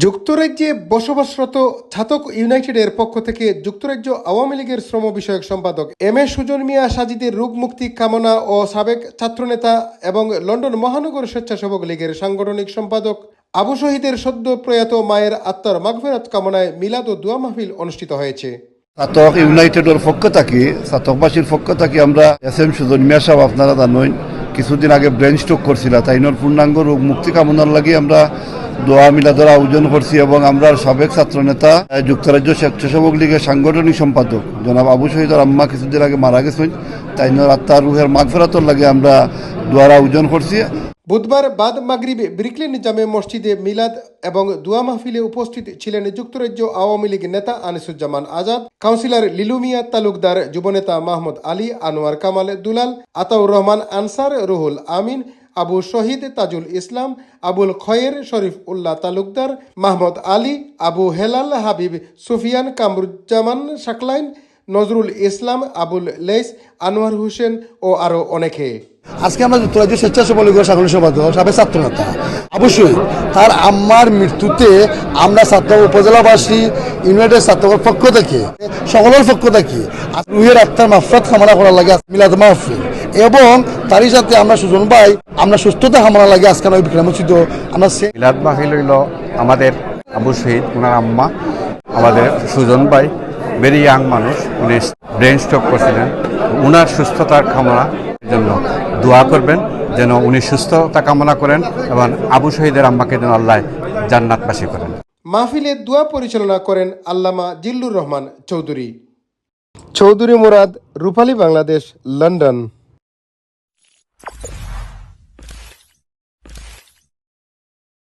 যুক্তরাজ্যে বসবাসরত ছাতক ইউনাইটেডের পক্ষ থেকে যুক্তরাজ্য আওয়ামী লীগের শ্রম বিষয়ক সম্পাদক এম এ সুজন মিয়া সাজিদের রোগ মুক্তি কামনা ও সাবেক ছাত্রনেতা এবং লন্ডন মহানগর স্বেচ্ছাসেবক লীগের সাংগঠনিক সম্পাদক আবু শহীদের সদ্য প্রয়াত মায়ের আত্মার মাগফিরাত কামনায় মিলাদ ও দোয়া মাহফিল অনুষ্ঠিত হয়েছে। ছাতক ইউনাইটেডের পক্ষ থাকি ছাতকবাসীর পক্ষ থাকি আমরা এস এম সুজন মিয়া সাহেব আপনারা জানেন কিছুদিন আগে ব্রেন স্ট্রোক করছিল, তাইনোর পূর্ণাঙ্গ রোগ মুক্তি কামনার লাগি আমরা দোয়া মিলাদের আয়োজন করছি এবং আমরা সাবেক ছাত্রনেতা যুক্তরাজ্য স্বেচ্ছাসেবক লীগের সাংগঠনিক সম্পাদক জনাব আবু শহীদের আম্মা কিছুদিন আগে মারা গেছেন, তাইনোর আত্মার রুহের মাগফিরাতর লাগে আমরা দোয়ার আয়োজন করছি। বুধবার বাদ মাগরিবে ব্রিকলেন জামে মসজিদে মিলাদ এবং দোয়া মাহফিলে উপস্থিত ছিলেন যুক্তরাজ্য আওয়ামী লীগ নেতা আনিসুজ্জামান আজাদ, কাউন্সিলর লিলুমিয়া তালুকদার, যুবনেতা মাহমুদ আলী, আনোয়ার কামাল দুলাল, আতাউর রহমান আনসার, রুহুল আমিন, আবু শহীদ, তাজুল ইসলাম, আবুল খয়ের, শরীফ উল্লাহ তালুকদার, মাহমুদ আলী, আবু হেলাল, হাবিব সুফিয়ান, কামরুজ্জামান শাকলাইন, নজরুল ইসলাম, আবুল লেইস, আনোয়ার হোসেন ও আরও অনেকে। আজকে আমরা যুক্তরাজ্য স্বেচ্ছাসেবক লীগের সাংগঠনিক সম্পাদক সাবেক ছাত্রনেতা অবশ্যই তার আম্মার মৃত্যুতে আমরা ছাত্র উপজেলাবাসী ইউনাইটেড ছাত্রদের পক্ষ থেকে সকলের পক্ষ থেকে রুহের আত্মার মাগফিরাত কামনা করার লাগে মিলাদ মাহফিল এবং তারই সাথে আমরা সুজন ভাই আমরা সুস্থতা কামনা লাগে আজকে ওই বিক্রম মসজিদ আমরা মিলাদ মাহফিল হইল আমাদের আবু শহীদ, ওনার আম্মা, আমাদের সুজন ভাই ভেরি ইয়াং মানুষ, উনি ব্রেন স্ট্রোক করছিলেন, উনার সুস্থতার কামনার জন্য দোয়া করবেন যেন উনি সুস্থতা কামনা করেন এবং আবু শহীদের আম্মাকে যেন আল্লাহ জান্নাতবাসী করেন। মাহফিলে দোয়া পরিচালনা করেন আল্লামা জিল্লুর রহমান চৌধুরী। চৌধুরী মুরাদ, রূপালী বাংলাদেশ, লন্ডন।